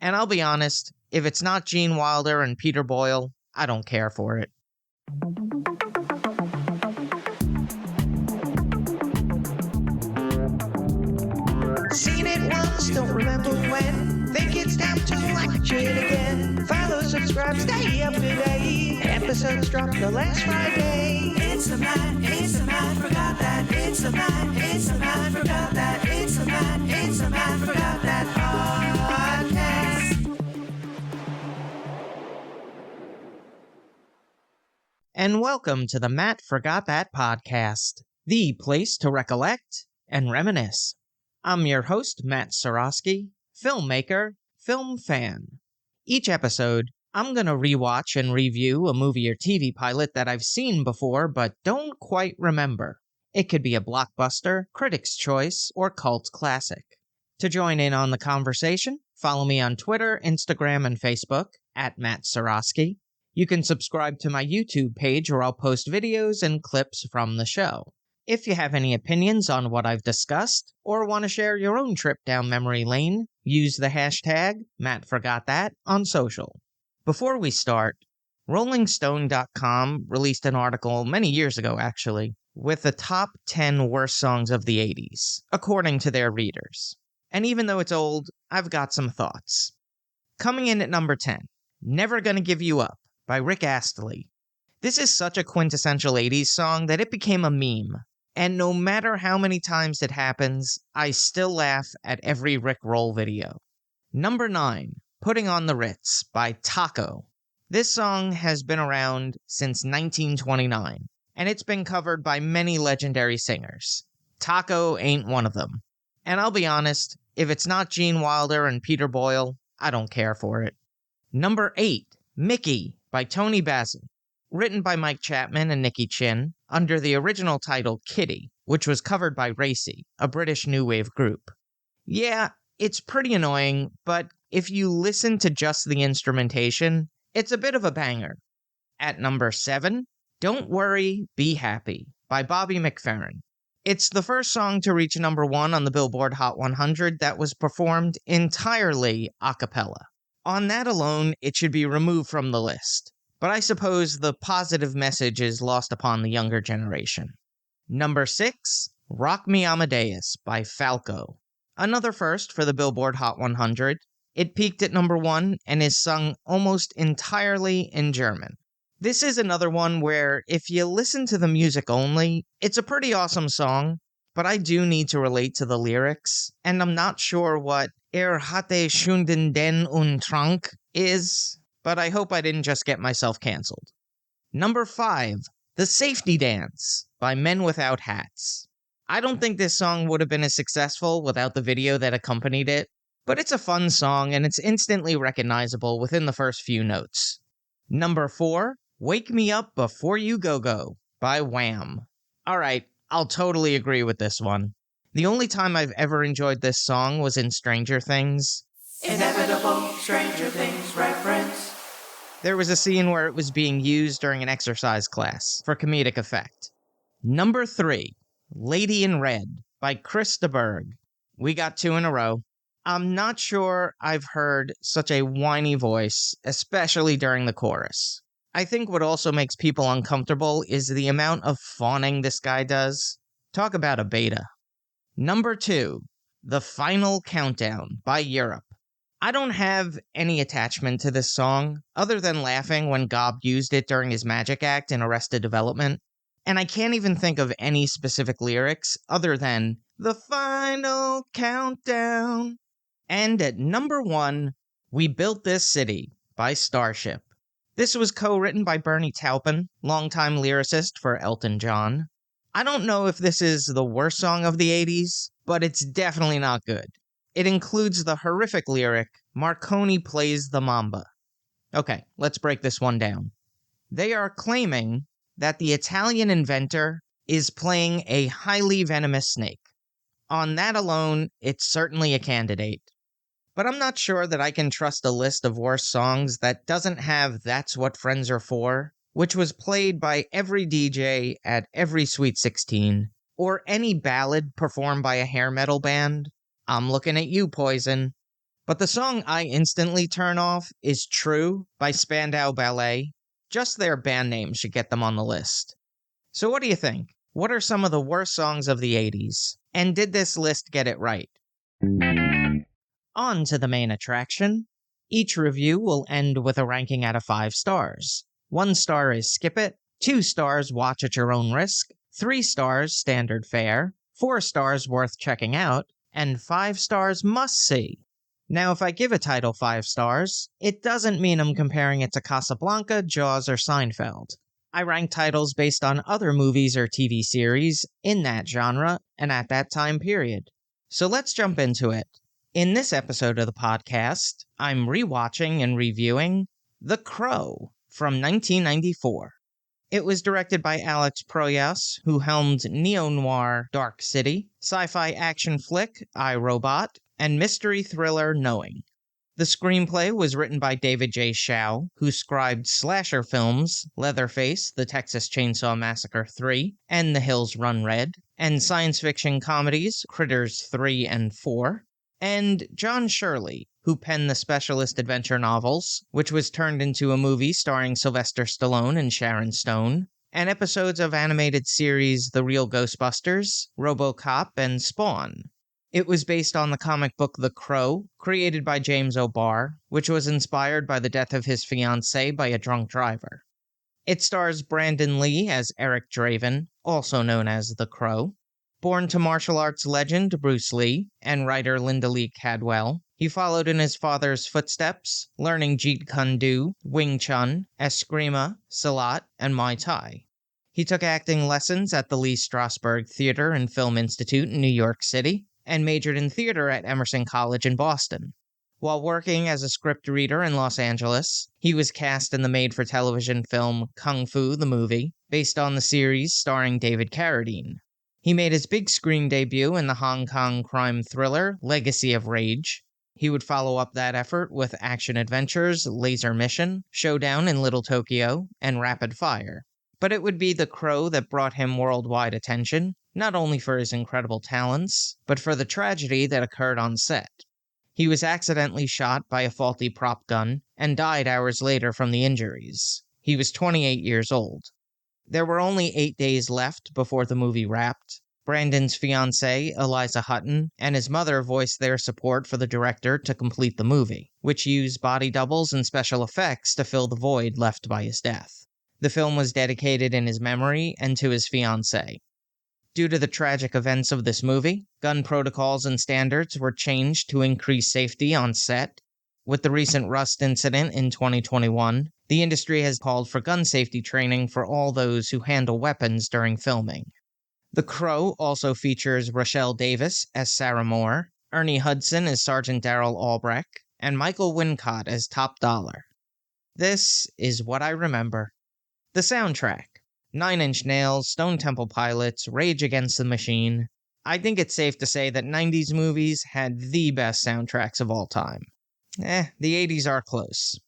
And I'll be honest, if it's not Gene Wilder and Peter Boyle, I don't care for it. Seen it once, don't remember when. Think it's time to watch it again. Follow, subscribe, stay up to date. Episodes drop the last Friday. It's a Matt, forgot that. It's a Matt, forgot that. It's a Matt, forgot that podcast. And welcome to the Matt Forgot That podcast, the place to recollect and reminisce. I'm your host, Matt Seroski, filmmaker, film fan. Each episode, I'm going to rewatch and review a movie or TV pilot that I've seen before but don't quite remember. It could be a blockbuster, critic's choice, or cult classic. To join in on the conversation, follow me on Twitter, Instagram, and Facebook, at Matt Seroski. You can subscribe to my YouTube page where I'll post videos and clips from the show. If you have any opinions on what I've discussed, or want to share your own trip down memory lane, use the hashtag MattForgotThat on social. Before we start, RollingStone.com released an article many years ago, actually, with the top 10 worst songs of the 80s, according to their readers. And even though it's old, I've got some thoughts. Coming in at number 10, Never Gonna Give You Up by Rick Astley. This is such a quintessential 80s song that it became a meme. And no matter how many times it happens, I still laugh at every Rick Roll video. Number 9, Putting on the Ritz by Taco. This song has been around since 1929, and it's been covered by many legendary singers. Taco ain't one of them. And I'll be honest, if it's not Gene Wilder and Peter Boyle, I don't care for it. Number 8, Mickey by Tony Basil. Written by Mike Chapman and Nicky Chin, under the original title Kitty, which was covered by Racy, a British new wave group. Yeah, it's pretty annoying, but if you listen to just the instrumentation, it's a bit of a banger. At number 7, Don't Worry, Be Happy by Bobby McFerrin. It's the first song to reach number 1 on the Billboard Hot 100 that was performed entirely a cappella. On that alone, it should be removed from the list. But I suppose the positive message is lost upon the younger generation. Number 6, Rock Me Amadeus by Falco. Another first for the Billboard Hot 100. It peaked at number 1 and is sung almost entirely in German. This is another one where if you listen to the music only, it's a pretty awesome song, but I do need to relate to the lyrics, and I'm not sure what hatte Stunden den und Trank is. But I hope I didn't just get myself canceled. Number 5, The Safety Dance by Men Without Hats. I don't think this song would have been as successful without the video that accompanied it, but it's a fun song and it's instantly recognizable within the first few notes. Number 4, Wake Me Up Before You Go by Wham. Alright, I'll totally agree with this one. The only time I've ever enjoyed this song was in Stranger Things. Inevitable Stranger Things reference. There was a scene where it was being used during an exercise class for comedic effect. Number 3, Lady in Red by Chris de Burgh. We got 2 in a row. I'm not sure I've heard such a whiny voice, especially during the chorus. I think what also makes people uncomfortable is the amount of fawning this guy does. Talk about a beta. Number 2, The Final Countdown by Europe. I don't have any attachment to this song, other than laughing when Gob used it during his magic act in Arrested Development, and I can't even think of any specific lyrics other than, The Final Countdown. And at number 1, We Built This City by Starship. This was co-written by Bernie Taupin, longtime lyricist for Elton John. I don't know if this is the worst song of the 80s, but it's definitely not good. It includes the horrific lyric, Marconi plays the Mamba. Okay, let's break this one down. They are claiming that the Italian inventor is playing a highly venomous snake. On that alone, it's certainly a candidate. But I'm not sure that I can trust a list of worst songs that doesn't have That's What Friends Are For, which was played by every DJ at every Sweet 16, or any ballad performed by a hair metal band. I'm looking at you, Poison. But the song I instantly turn off is True by Spandau Ballet. Just their band name should get them on the list. So what do you think? What are some of the worst songs of the 80s? And did this list get it right? On to the main attraction. Each review will end with a ranking out of 5 stars. 1 star is skip it, 2 stars watch at your own risk, 3 stars standard fare, 4 stars worth checking out, and 5 stars must see. Now, if I give a title 5 stars, it doesn't mean I'm comparing it to Casablanca, Jaws, or Seinfeld. I rank titles based on other movies or TV series in that genre and at that time period. So let's jump into it. In this episode of the podcast, I'm rewatching and reviewing The Crow from 1994. It was directed by Alex Proyas, who helmed neo-noir Dark City, sci-fi action flick I, Robot, and mystery thriller Knowing. The screenplay was written by David J. Shaw, who scribed slasher films Leatherface, The Texas Chainsaw Massacre 3, and The Hills Run Red, and science fiction comedies Critters 3 and 4, and John Shirley, who penned the specialist adventure novels, which was turned into a movie starring Sylvester Stallone and Sharon Stone, and episodes of animated series The Real Ghostbusters, RoboCop, and Spawn. It was based on the comic book The Crow, created by James O'Barr, which was inspired by the death of his fiancée by a drunk driver. It stars Brandon Lee as Eric Draven, also known as The Crow. Born to martial arts legend Bruce Lee and writer Linda Lee Cadwell, he followed in his father's footsteps, learning Jeet Kune Do, Wing Chun, Eskrima, Silat, and Muay Thai. He took acting lessons at the Lee Strasberg Theater and Film Institute in New York City, and majored in theater at Emerson College in Boston. While working as a script reader in Los Angeles, he was cast in the made-for-television film Kung Fu the Movie, based on the series starring David Carradine. He made his big screen debut in the Hong Kong crime thriller Legacy of Rage. He would follow up that effort with action-adventures Laser Mission, Showdown in Little Tokyo, and Rapid Fire. But it would be The Crow that brought him worldwide attention, not only for his incredible talents, but for the tragedy that occurred on set. He was accidentally shot by a faulty prop gun and died hours later from the injuries. He was 28 years old. There were only 8 days left before the movie wrapped. Brandon's fiancée, Eliza Hutton, and his mother voiced their support for the director to complete the movie, which used body doubles and special effects to fill the void left by his death. The film was dedicated in his memory and to his fiancée. Due to the tragic events of this movie, gun protocols and standards were changed to increase safety on set. With the recent Rust incident in 2021, the industry has called for gun safety training for all those who handle weapons during filming. The Crow also features Rochelle Davis as Sarah Moore, Ernie Hudson as Sergeant Darrell Albrecht, and Michael Wincott as Top Dollar. This is what I remember. The soundtrack. 9 Inch Nails, Stone Temple Pilots, Rage Against the Machine. I think it's safe to say that 90s movies had the best soundtracks of all time. The 80s are close.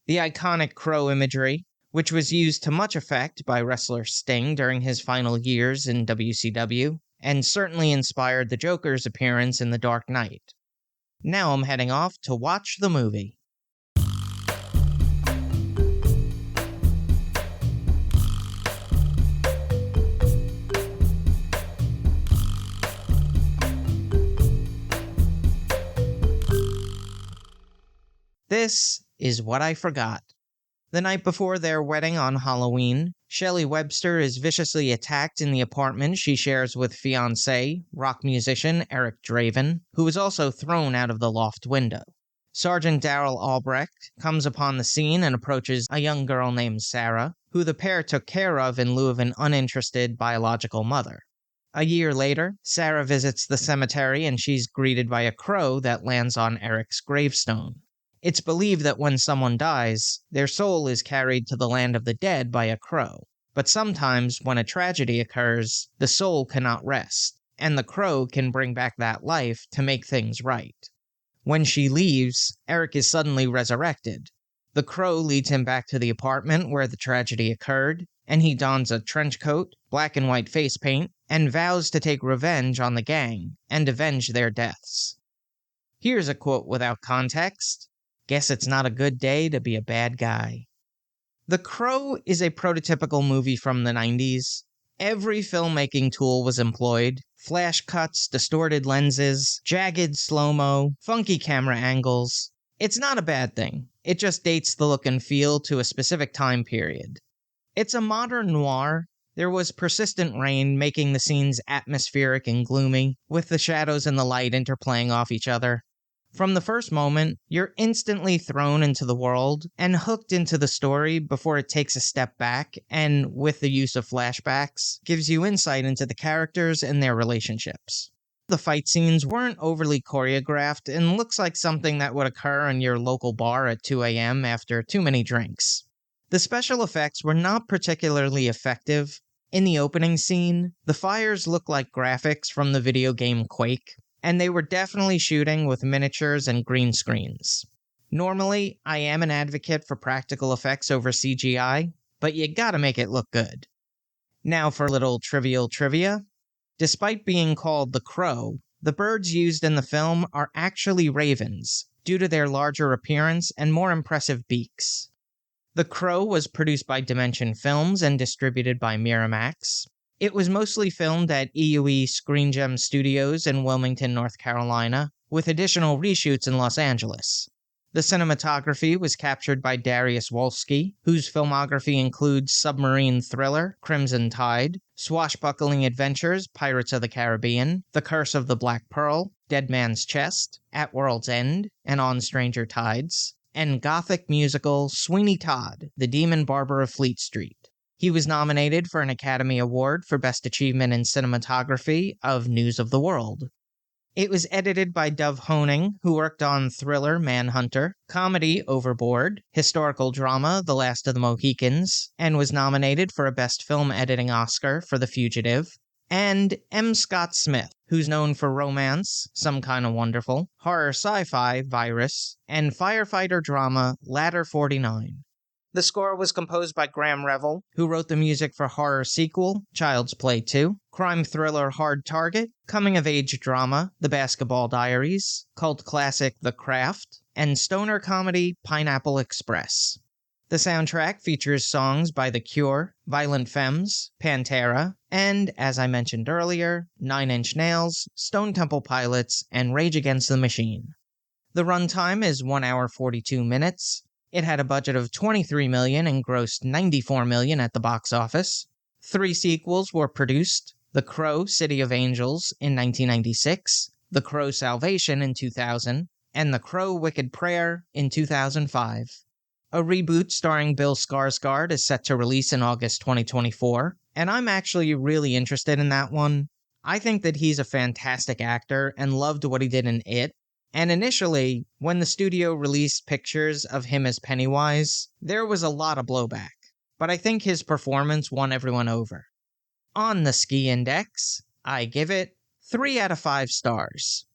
The iconic Crow imagery, which was used to much effect by wrestler Sting during his final years in WCW, and certainly inspired the Joker's appearance in The Dark Knight. Now I'm heading off to watch the movie. This is what I forgot. The night before their wedding on Halloween, Shelley Webster is viciously attacked in the apartment she shares with fiancé, rock musician Eric Draven, who is also thrown out of the loft window. Sergeant Darrell Albrecht comes upon the scene and approaches a young girl named Sarah, who the pair took care of in lieu of an uninterested biological mother. A year later, Sarah visits the cemetery and she's greeted by a crow that lands on Eric's gravestone. It's believed that when someone dies, their soul is carried to the land of the dead by a crow. But sometimes, when a tragedy occurs, the soul cannot rest, and the crow can bring back that life to make things right. When she leaves, Eric is suddenly resurrected. The crow leads him back to the apartment where the tragedy occurred, and he dons a trench coat, black and white face paint, and vows to take revenge on the gang and avenge their deaths. Here's a quote without context. Guess it's not a good day to be a bad guy. The Crow is a prototypical movie from the 90s. Every filmmaking tool was employed. Flash cuts, distorted lenses, jagged slow-mo, funky camera angles. It's not a bad thing. It just dates the look and feel to a specific time period. It's a modern noir. There was persistent rain making the scenes atmospheric and gloomy, with the shadows and the light interplaying off each other. From the first moment, you're instantly thrown into the world and hooked into the story before it takes a step back and, with the use of flashbacks, gives you insight into the characters and their relationships. The fight scenes weren't overly choreographed and looks like something that would occur in your local bar at 2 a.m. after too many drinks. The special effects were not particularly effective. In the opening scene, the fires look like graphics from the video game Quake, and they were definitely shooting with miniatures and green screens. Normally, I am an advocate for practical effects over CGI, but you gotta make it look good. Now for a little trivial trivia. Despite being called the Crow, the birds used in the film are actually ravens, due to their larger appearance and more impressive beaks. The Crow was produced by Dimension Films and distributed by Miramax. It was mostly filmed at EUE Screen Gem Studios in Wilmington, North Carolina, with additional reshoots in Los Angeles. The cinematography was captured by Dariusz Wolski, whose filmography includes submarine thriller Crimson Tide, swashbuckling adventures Pirates of the Caribbean, The Curse of the Black Pearl, Dead Man's Chest, At World's End, and On Stranger Tides, and gothic musical Sweeney Todd, The Demon Barber of Fleet Street. He was nominated for an Academy Award for Best Achievement in Cinematography of News of the World. It was edited by Dove Honing, who worked on thriller Manhunter, comedy Overboard, historical drama The Last of the Mohicans, and was nominated for a Best Film Editing Oscar for The Fugitive, and M. Scott Smith, who's known for romance, Some Kinda Wonderful, horror sci-fi, Virus, and firefighter drama Ladder 49. The score was composed by Graham Revel, who wrote the music for horror sequel, Child's Play 2, crime thriller Hard Target, coming-of-age drama, The Basketball Diaries, cult classic The Craft, and stoner comedy Pineapple Express. The soundtrack features songs by The Cure, Violent Femmes, Pantera, and, as I mentioned earlier, 9 Inch Nails, Stone Temple Pilots, and Rage Against the Machine. The runtime is 1 hour 42 minutes. It had a budget of $23 million and grossed $94 million at the box office. 3 sequels were produced: The Crow, City of Angels in 1996, The Crow Salvation in 2000, and The Crow Wicked Prayer in 2005. A reboot starring Bill Skarsgård is set to release in August 2024, and I'm actually really interested in that one. I think that he's a fantastic actor and loved what he did in It. And initially, when the studio released pictures of him as Pennywise, there was a lot of blowback, but I think his performance won everyone over. On the Ski Index, I give it 3 out of 5 stars.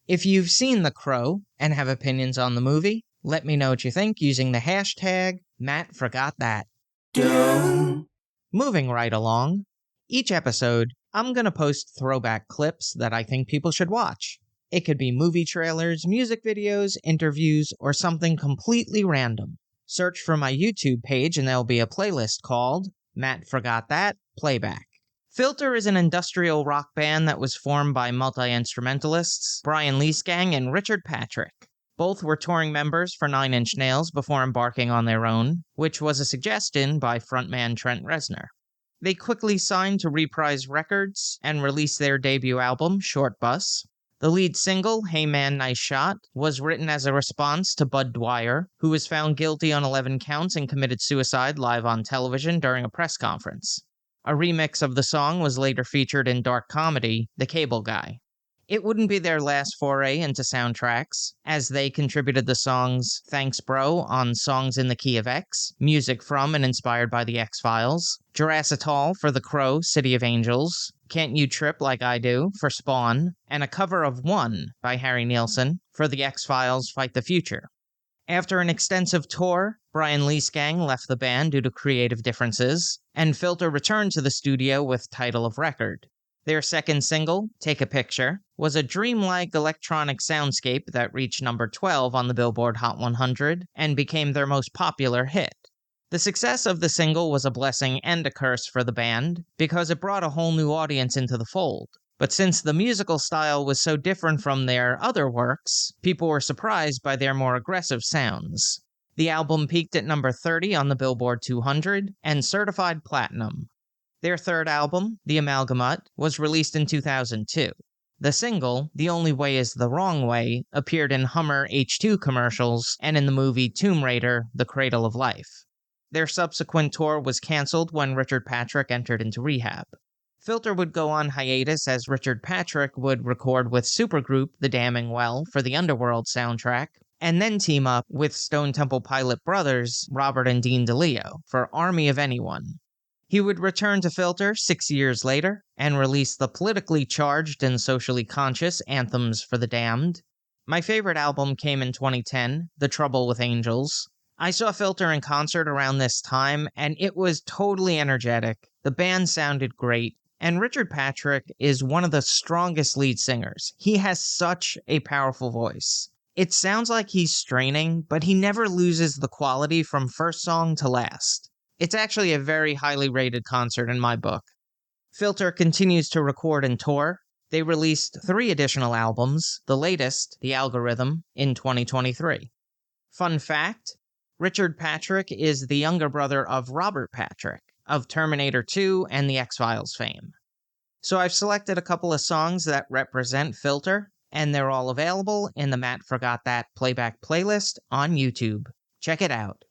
If you've seen The Crow and have opinions on the movie, let me know what you think using the hashtag #MattForgotThat. Moving right along, each episode, I'm going to post throwback clips that I think people should watch. It could be movie trailers, music videos, interviews, or something completely random. Search for my YouTube page and there'll be a playlist called Matt Forgot That Playback. Filter is an industrial rock band that was formed by multi-instrumentalists Brian Leesgang and Richard Patrick. Both were touring members for 9 Inch Nails before embarking on their own, which was a suggestion by frontman Trent Reznor. They quickly signed to Reprise Records and released their debut album, Short Bus. The lead single, Hey Man, Nice Shot, was written as a response to Bud Dwyer, who was found guilty on 11 counts and committed suicide live on television during a press conference. A remix of the song was later featured in dark comedy, The Cable Guy. It wouldn't be their last foray into soundtracks, as they contributed the songs Thanks Bro on Songs in the Key of X, music from and inspired by The X-Files, Jurassitol for The Crow, City of Angels, Can't You Trip Like I Do for Spawn, and a cover of One by Harry Nilsson for The X-Files Fight the Future. After an extensive tour, Brian Leesgang left the band due to creative differences, and Filter returned to the studio with title of record. Their second single, Take a Picture, was a dreamlike electronic soundscape that reached number 12 on the Billboard Hot 100 and became their most popular hit. The success of the single was a blessing and a curse for the band because it brought a whole new audience into the fold. But since the musical style was so different from their other works, people were surprised by their more aggressive sounds. The album peaked at number 30 on the Billboard 200 and certified platinum. Their third album, The Amalgamut, was released in 2002. The single, The Only Way is the Wrong Way, appeared in Hummer H2 commercials and in the movie Tomb Raider, The Cradle of Life. Their subsequent tour was canceled when Richard Patrick entered into rehab. Filter would go on hiatus as Richard Patrick would record with supergroup The Damning Well for the Underworld soundtrack, and then team up with Stone Temple Pilot brothers Robert and Dean DeLeo for Army of Anyone. He would return to Filter 6 years later and release the politically charged and socially conscious Anthems for the Damned. My favorite album came in 2010, The Trouble with Angels. I saw Filter in concert around this time, and it was totally energetic. The band sounded great, and Richard Patrick is one of the strongest lead singers. He has such a powerful voice. It sounds like he's straining, but he never loses the quality from first song to last. It's actually a very highly rated concert in my book. Filter continues to record and tour. They released 3 additional albums, the latest, The Algorithm, in 2023. Fun fact, Richard Patrick is the younger brother of Robert Patrick, of Terminator 2 and the X-Files fame. So I've selected a couple of songs that represent Filter, and they're all available in the Matt Forgot That playback playlist on YouTube. Check it out.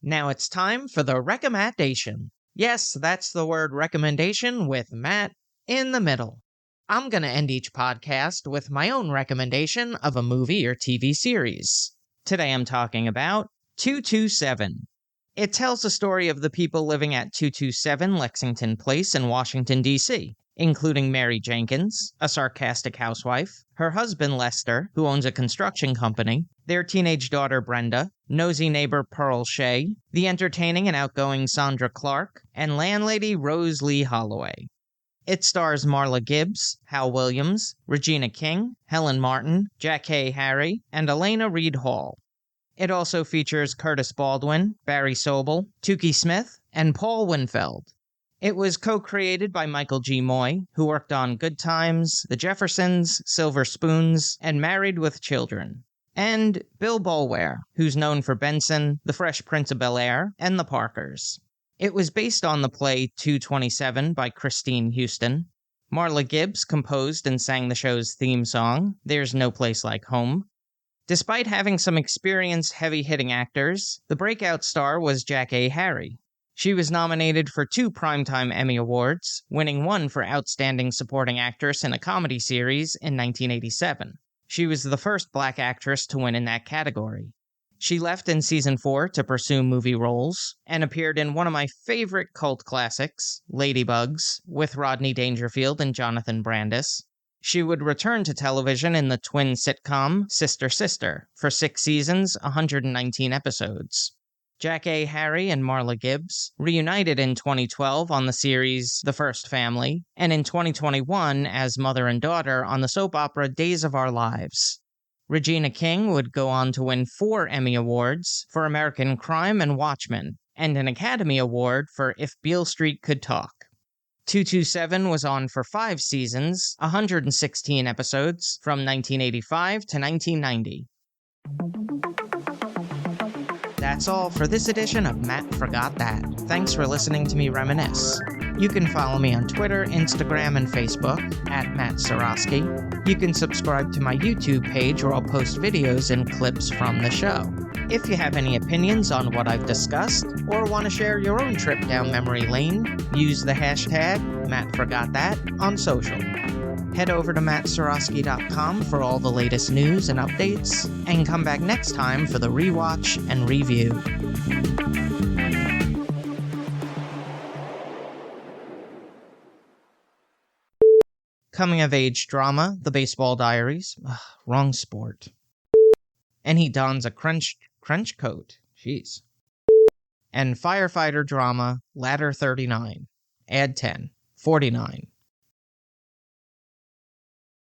Now it's time for the recommendation. Yes, that's the word recommendation with Matt in the middle. I'm going to end each podcast with my own recommendation of a movie or TV series. Today I'm talking about 227. It tells the story of the people living at 227 Lexington Place in Washington, D.C., including Mary Jenkins, a sarcastic housewife, her husband Lester, who owns a construction company, their teenage daughter Brenda, nosy neighbor Pearl Shea, the entertaining and outgoing Sandra Clark, and landlady Rose Lee Holloway. It stars Marla Gibbs, Hal Williams, Regina King, Helen Martin, Jackée Harry, and Elena Reed Hall. It also features Curtis Baldwin, Barry Sobel, Tukey Smith, and Paul Winfield. It was co-created by Michael G. Moy, who worked on Good Times, The Jeffersons, Silver Spoons, and Married with Children, and Bill Boulware, who's known for Benson, The Fresh Prince of Bel-Air, and The Parkers. It was based on the play 227 by Christine Houston. Marla Gibbs composed and sang the show's theme song, There's No Place Like Home. Despite having some experienced heavy-hitting actors, the breakout star was Jackée Harry. She was nominated for 2 Primetime Emmy Awards, winning 1 for Outstanding Supporting Actress in a Comedy Series in 1987. She was the first Black actress to win in that category. She left in season 4 to pursue movie roles, and appeared in one of my favorite cult classics, Ladybugs, with Rodney Dangerfield and Jonathan Brandis. She would return to television in the twin sitcom Sister Sister for 6 seasons, 119 episodes. Jackée Harry and Marla Gibbs reunited in 2012 on the series The First Family, and in 2021 as mother and daughter on the soap opera Days of Our Lives. Regina King would go on to win 4 Emmy Awards for American Crime and Watchmen, and an Academy Award for If Beale Street Could Talk. 227 was on for 5 seasons, 116 episodes, from 1985 to 1990. That's all for this edition of Matt Forgot That. Thanks for listening to me reminisce. You can follow me on Twitter, Instagram, and Facebook at Matt Seroski. You can subscribe to my YouTube page where I'll post videos and clips from the show. If you have any opinions on what I've discussed, or want to share your own trip down memory lane, use the hashtag MattForgotThat on social. Head over to mattseroski.com for all the latest news and updates, and come back next time for the rewatch and review. Coming-of-age drama, The Baseball Diaries. Ugh, wrong sport. And he dons a trench coat. Jeez. And firefighter drama, Ladder 39. Add 10. 49.